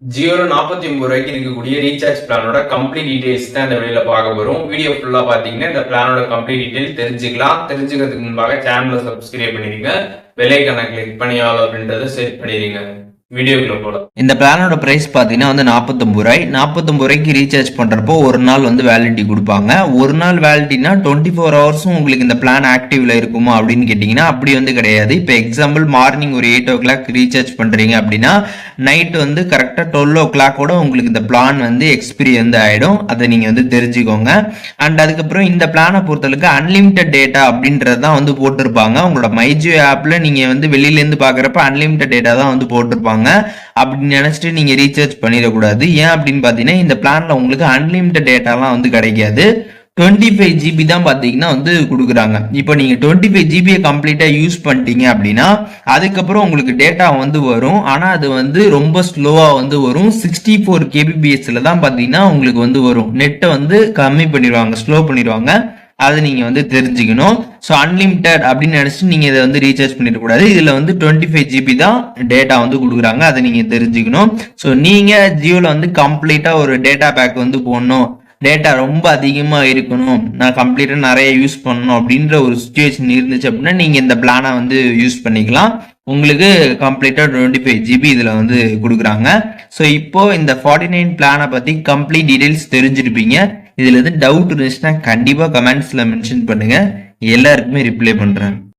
ஜியோல 49 ரூபாய்க்கு இருக்கக்கூடிய recharge பிளானோட complete details தான் இந்த வீடியோல பார்க்க போறோம். வீடியோ ஃபுல்லா பாத்தீங்கன்னா இந்த பிளானோட கம்ப்ளீட் டீடைல் தெரிஞ்சுக்கலாம். தெரிஞ்சுக்கிறதுக்கு முன்பாக சேனலை சப்ஸ்கிரைப் பண்ணிடுங்க. பெல் ஐகானை கிளிக் பண்ணி ஆல் அப்படின்றத செட் பண்ணிடுங்க. வீடியோக்குள்ள போலாம். இந்த பிளானோட பிரைஸ் பாத்தீங்கன்னா வந்து 49 ரூபாய். 49 ரூபாய்க்கு ரீசார்ஜ் பண்றப்போ ஒரு நாள் வந்து வேலிடிட்டி கொடுப்பாங்க. ஒரு நாள் வேலிடிட்டினா 24 ஹவர்ஸும் உங்களுக்கு இந்த பிளான் ஆக்டிவ்ல இருக்குமா அப்படின்னு கேட்டீங்கன்னா அப்படி வந்து கிடையாது. இப்போ எக்ஸாம்பிள் மார்னிங் ஒரு 8 o'clock ரீசார்ஜ் பண்றீங்க அப்படின்னா நைட் வந்து கரெக்டா 12 o'clock உங்களுக்கு இந்த பிளான் வந்து எக்ஸ்பிரி வந்து ஆயிடும். அதை நீங்க வந்து தெரிஞ்சுக்கோங்க. அண்ட் அதுக்கப்புறம் இந்த பிளானை பொறுத்தளவுக்கு அன்லிமிட்டட் டேட்டா அப்படின்றது தான் வந்து போட்டிருப்பாங்க. உங்களோட மைஜியோ ஆப்ல நீங்க வந்து வெளியில இருந்து பாக்குறப்ப அன்லிமிட்டட் டேட்டா தான் வந்து போட்டிருப்பாங்க. அப்படின்னு நினைச்சிட்டு நீங்க ரீசார்ஜ் பண்ணிடக்கூடாது. ஏன் அப்படின்னு பாத்தீங்கன்னா இந்த பிளான்ல உங்களுக்கு அன்லிமிட்டட் டேட்டாலாம் வந்து கிடைக்காது. 25 GB தான் பாத்தீங்கன்னா வந்து கொடுக்குறாங்க. இப்போ நீங்க 25 GB கம்ப்ளீட்டா யூஸ் பண்ணிட்டீங்க அப்படின்னா அதுக்கப்புறம் உங்களுக்கு டேட்டா வந்து வரும். ஆனா அது வந்து ரொம்ப ஸ்லோவா வந்து வரும். 64 kbps தான் பாத்தீங்கன்னா உங்களுக்கு வந்து வரும். நெட்டை வந்து கம்மி பண்ணிடுவாங்க, ஸ்லோ பண்ணிடுவாங்க. அதை நீங்க வந்து தெரிஞ்சுக்கணும். ஸோ அன்லிமிட்டட் அப்படின்னு நினைச்சு நீங்க இதை வந்து ரீசார்ஜ் பண்ணிடக்கூடாது. இதுல வந்து 25 GB தான் டேட்டா வந்து கொடுக்குறாங்க. அதை நீங்க தெரிஞ்சுக்கணும். ஸோ நீங்க ஜியோல வந்து கம்ப்ளீட்டா ஒரு டேட்டா பேக் வந்து போடணும், டேட்டா ரொம்ப அதிகமா இருக்கணும், நான் கம்ப்ளீட்டா நிறைய யூஸ் பண்ணணும் அப்படின்ற ஒரு சுச்சுவேஷன் இருந்துச்சு அப்படின்னா நீங்க இந்த பிளானை வந்து யூஸ் பண்ணிக்கலாம். உங்களுக்கு கம்ப்ளீட்டா 25 GB இதுல வந்து கொடுக்குறாங்க. ஸோ இப்போ இந்த 49 பிளானை பத்தி கம்ப்ளீட் டீடைல்ஸ் தெரிஞ்சிருப்பீங்க. இதுல எது டவுட் இருந்துச்சுன்னா கண்டிப்பா கமெண்ட்ஸ்ல மென்ஷன் பண்ணுங்க. எல்லாருக்குமே ரிப்ளை பண்றேன்.